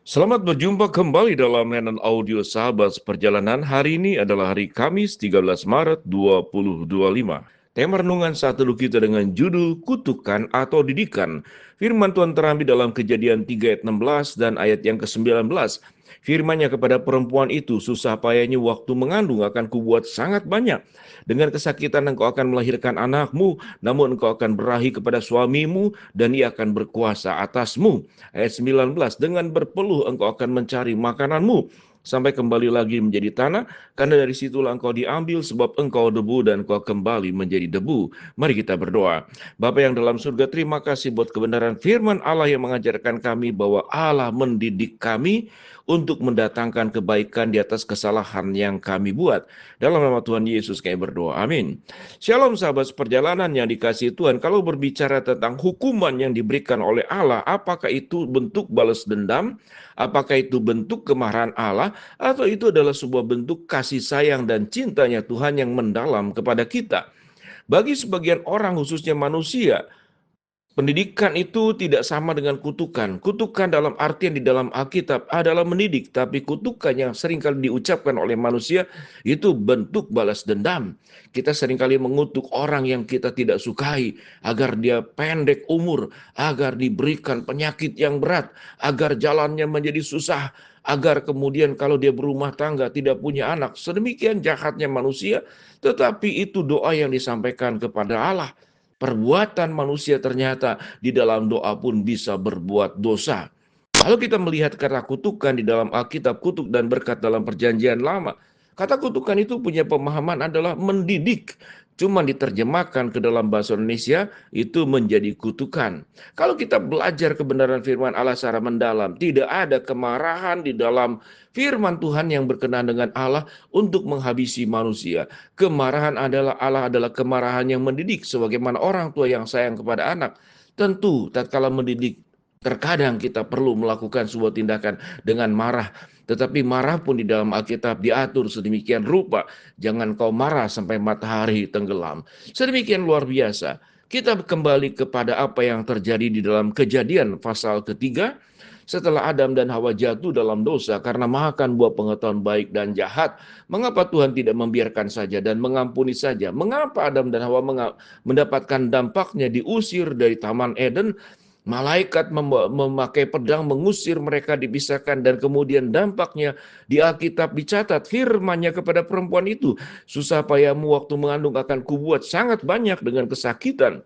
Selamat berjumpa kembali dalam layanan audio Sahabat Perjalanan. Hari ini adalah hari Kamis 13 Maret 2025. Tema renungan saat teduh kita dengan judul Kutukan atau Didikan. Firman Tuhan terambil dalam Kejadian 3 ayat 16 dan ayat yang ke-19. Firman-Nya kepada perempuan itu, susah payahnya waktu mengandung akan kubuat sangat banyak. Dengan kesakitan engkau akan melahirkan anakmu, namun engkau akan berahi kepada suamimu dan ia akan berkuasa atasmu. Ayat 19, dengan berpeluh engkau akan mencari makananmu sampai kembali lagi menjadi tanah, karena dari situlah engkau diambil, sebab engkau debu dan engkau kembali menjadi debu. Mari kita berdoa. Bapa yang dalam surga, terima kasih buat kebenaran firman Allah yang mengajarkan kami bahwa Allah mendidik kami untuk mendatangkan kebaikan di atas kesalahan yang kami buat. Dalam nama Tuhan Yesus kami berdoa. Amin. Shalom sahabat perjalanan yang dikasihi Tuhan. Kalau berbicara tentang hukuman yang diberikan oleh Allah, apakah itu bentuk balas dendam? Apakah itu bentuk kemarahan Allah? Atau itu adalah sebuah bentuk kasih sayang dan cintanya Tuhan yang mendalam kepada kita? Bagi sebagian orang, khususnya manusia, pendidikan itu tidak sama dengan kutukan. Kutukan dalam artian di dalam Alkitab adalah mendidik, tapi kutukan yang seringkali diucapkan oleh manusia itu bentuk balas dendam. Kita seringkali mengutuk orang yang kita tidak sukai agar dia pendek umur, agar diberikan penyakit yang berat, agar jalannya menjadi susah, agar kemudian kalau dia berumah tangga tidak punya anak. Sedemikian jahatnya manusia, tetapi itu doa yang disampaikan kepada Allah. Perbuatan manusia ternyata di dalam doa pun bisa berbuat dosa. Kalau kita melihat kata kutukan di dalam Alkitab, kutuk dan berkat dalam perjanjian lama, kata kutukan itu punya pemahaman adalah mendidik. Cuma diterjemahkan ke dalam bahasa Indonesia, itu menjadi kutukan. Kalau kita belajar kebenaran firman Allah secara mendalam, tidak ada kemarahan di dalam firman Tuhan yang berkenan dengan Allah untuk menghabisi manusia. Kemarahan adalah Allah adalah kemarahan yang mendidik, sebagaimana orang tua yang sayang kepada anak. Tentu tatkala mendidik, terkadang kita perlu melakukan sebuah tindakan dengan marah. Tetapi marah pun di dalam Alkitab diatur sedemikian rupa. Jangan kau marah sampai matahari tenggelam. Sedemikian luar biasa. Kita kembali kepada apa yang terjadi di dalam Kejadian pasal ketiga. Setelah Adam dan Hawa jatuh dalam dosa karena makan buah pengetahuan baik dan jahat, mengapa Tuhan tidak membiarkan saja dan mengampuni saja? Mengapa Adam dan Hawa mendapatkan dampaknya diusir dari Taman Eden? Malaikat memakai pedang mengusir mereka, dipisahkan, dan kemudian dampaknya di Alkitab dicatat firman-Nya kepada perempuan itu, susah payahmu waktu mengandung akan kubuat sangat banyak dengan kesakitan.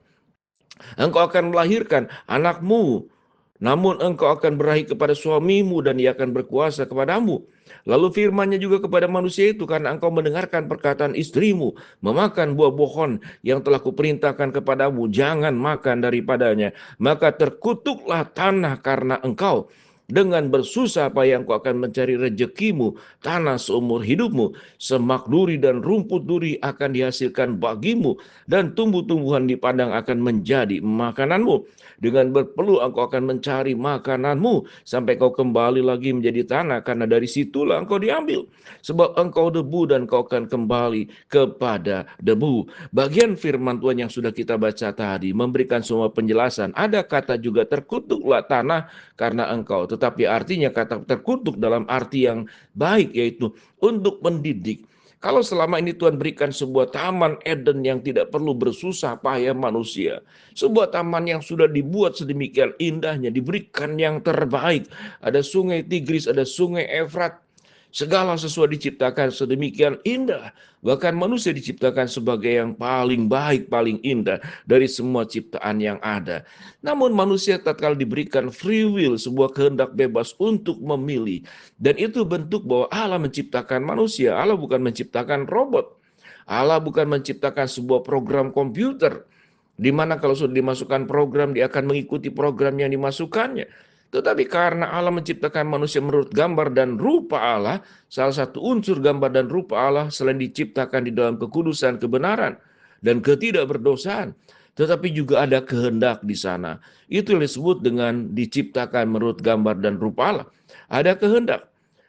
Engkau akan melahirkan anakmu, namun engkau akan berahi kepada suamimu dan ia akan berkuasa kepadamu. Lalu firman-Nya juga kepada manusia itu, karena engkau mendengarkan perkataan istrimu, memakan buah pohon yang telah kuperintahkan kepadamu, jangan makan daripadanya. Maka terkutuklah tanah karena engkau. Dengan bersusah payah engkau akan mencari rezekimu, tanah seumur hidupmu. Semak duri dan rumput duri akan dihasilkan bagimu, dan tumbuh-tumbuhan di padang akan menjadi makananmu. Dengan berpeluh engkau akan mencari makananmu sampai kau kembali lagi menjadi tanah, karena dari situlah engkau diambil. Sebab engkau debu dan kau akan kembali kepada debu. Bagian firman Tuhan yang sudah kita baca tadi memberikan semua penjelasan. Ada kata juga terkutuklah tanah karena engkau. Tetapi artinya kata terkutuk dalam arti yang baik, yaitu untuk mendidik. Kalau selama ini Tuhan berikan sebuah taman Eden yang tidak perlu bersusah payah manusia, sebuah taman yang sudah dibuat sedemikian indahnya, diberikan yang terbaik, ada sungai Tigris, ada sungai Efrat, segala sesuatu diciptakan sedemikian indah. Bahkan manusia diciptakan sebagai yang paling baik, paling indah dari semua ciptaan yang ada. Namun manusia tatkala diberikan free will, sebuah kehendak bebas untuk memilih. Dan itu bentuk bahwa Allah menciptakan manusia. Allah bukan menciptakan robot. Allah bukan menciptakan sebuah program komputer, di mana kalau sudah dimasukkan program, dia akan mengikuti program yang dimasukkannya. Tetapi karena Allah menciptakan manusia menurut gambar dan rupa Allah, salah satu unsur gambar dan rupa Allah selain diciptakan di dalam kekudusan, kebenaran, dan ketidakberdosaan, tetapi juga ada kehendak di sana. Itu yang disebut dengan diciptakan menurut gambar dan rupa Allah. Ada kehendak.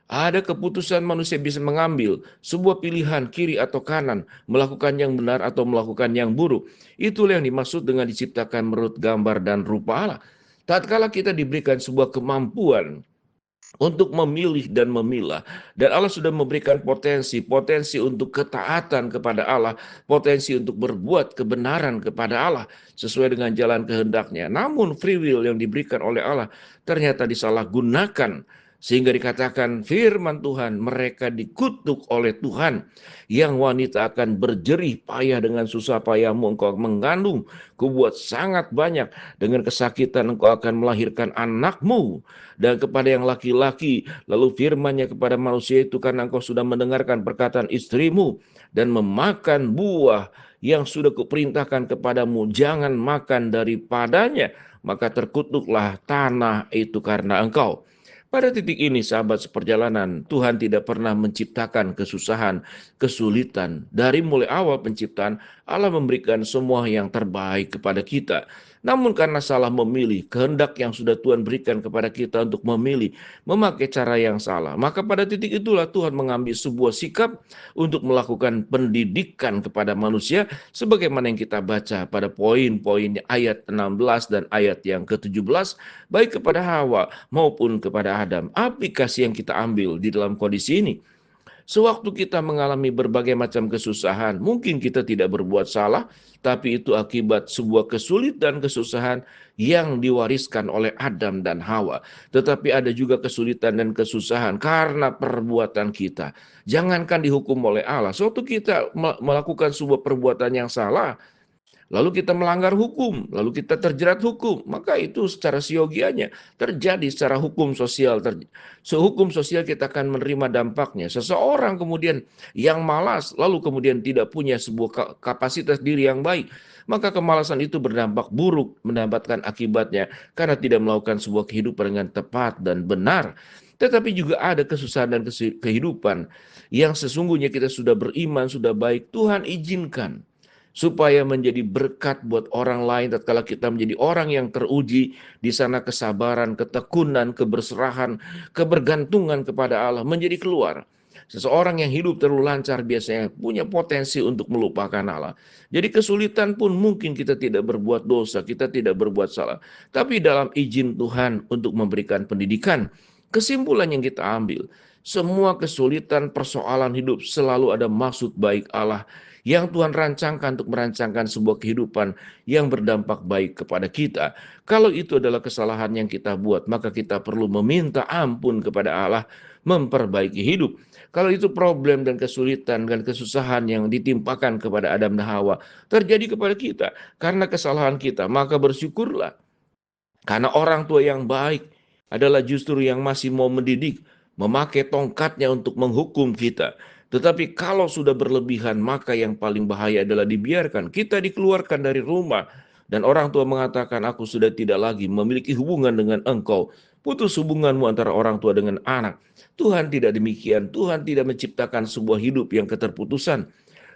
Ada keputusan manusia bisa mengambil sebuah pilihan kiri atau kanan, melakukan yang benar atau melakukan yang buruk. Itulah yang dimaksud dengan diciptakan menurut gambar dan rupa Allah. Tatkala kita diberikan sebuah kemampuan untuk memilih dan memilah. Dan Allah sudah memberikan potensi untuk ketaatan kepada Allah, potensi untuk berbuat kebenaran kepada Allah sesuai dengan jalan kehendaknya. Namun free will yang diberikan oleh Allah ternyata disalahgunakan. Sehingga dikatakan firman Tuhan, mereka dikutuk oleh Tuhan. Yang wanita akan berjerih payah dengan susah payahmu engkau mengandung. Kubuat sangat banyak, dengan kesakitan engkau akan melahirkan anakmu. Dan kepada yang laki-laki, lalu firman-Nya kepada manusia itu, karena engkau sudah mendengarkan perkataan istrimu dan memakan buah yang sudah kuperintahkan kepadamu, jangan makan daripadanya, maka terkutuklah tanah itu karena engkau. Pada titik ini, sahabat seperjalanan, Tuhan tidak pernah menciptakan kesusahan, kesulitan. Dari mulai awal penciptaan, Allah memberikan semua yang terbaik kepada kita. Namun karena salah memilih, kehendak yang sudah Tuhan berikan kepada kita untuk memilih, memakai cara yang salah, maka pada titik itulah Tuhan mengambil sebuah sikap untuk melakukan pendidikan kepada manusia, sebagaimana yang kita baca pada poin-poin ayat 16 dan ayat yang ke-17, baik kepada Hawa maupun kepada Adam. Aplikasi yang kita ambil di dalam kondisi ini, sewaktu kita mengalami berbagai macam kesusahan, mungkin kita tidak berbuat salah, tapi itu akibat sebuah kesulitan, kesusahan yang diwariskan oleh Adam dan Hawa. Tetapi ada juga kesulitan dan kesusahan karena perbuatan kita. Jangankan dihukum oleh Allah, sewaktu kita melakukan sebuah perbuatan yang salah, lalu kita melanggar hukum, lalu kita terjerat hukum, maka itu secara siogianya terjadi secara hukum sosial. Sehukum sosial kita akan menerima dampaknya. Seseorang kemudian yang malas, lalu kemudian tidak punya sebuah kapasitas diri yang baik, maka kemalasan itu berdampak buruk, mendapatkan akibatnya karena tidak melakukan sebuah kehidupan dengan tepat dan benar. Tetapi juga ada kesusahan dan kehidupan yang sesungguhnya kita sudah beriman, sudah baik, Tuhan izinkan supaya menjadi berkat buat orang lain tatkala kita menjadi orang yang teruji di sana, kesabaran, ketekunan, keberserahan, kebergantungan kepada Allah menjadi keluar. Seseorang yang hidup terlalu lancar biasanya punya potensi untuk melupakan Allah. Jadi kesulitan pun mungkin kita tidak berbuat dosa, kita tidak berbuat salah. Tapi dalam izin Tuhan untuk memberikan pendidikan, kesimpulan yang kita ambil, semua kesulitan persoalan hidup selalu ada maksud baik Allah yang Tuhan rancangkan untuk merancangkan sebuah kehidupan yang berdampak baik kepada kita. Kalau itu adalah kesalahan yang kita buat, maka kita perlu meminta ampun kepada Allah, memperbaiki hidup. Kalau itu problem dan kesulitan dan kesusahan yang ditimpakan kepada Adam dan Hawa terjadi kepada kita karena kesalahan kita, maka bersyukurlah. Karena orang tua yang baik adalah justru yang masih mau mendidik, memakai tongkatnya untuk menghukum kita. Tetapi kalau sudah berlebihan, maka yang paling bahaya adalah dibiarkan. Kita dikeluarkan dari rumah, dan orang tua mengatakan, aku sudah tidak lagi memiliki hubungan dengan engkau. Putus hubunganmu antara orang tua dengan anak. Tuhan tidak demikian. Tuhan tidak menciptakan sebuah hidup yang keterputusan.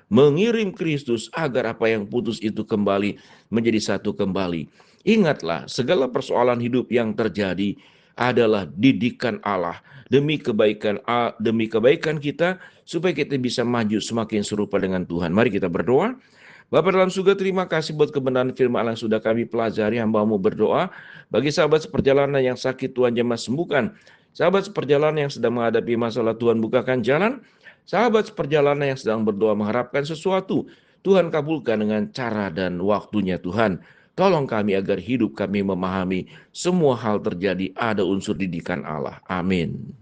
Mengirim Kristus agar apa yang putus itu kembali menjadi satu kembali. Ingatlah, segala persoalan hidup yang terjadi adalah didikan Allah demi kebaikan kita, supaya kita bisa maju semakin serupa dengan Tuhan. Mari kita berdoa. Bapa dalam surga, terima kasih buat kebenaran firman Allah yang sudah kami pelajari. Hamba-Mu berdoa bagi sahabat seperjalanan yang sakit, Tuhan jamah sembuhkan. Sahabat seperjalanan yang sedang menghadapi masalah, Tuhan bukakan jalan. Sahabat seperjalanan yang sedang berdoa mengharapkan sesuatu, Tuhan kabulkan dengan cara dan waktunya. Tuhan, tolong kami agar hidup kami memahami semua hal terjadi ada unsur didikan Allah. Amin.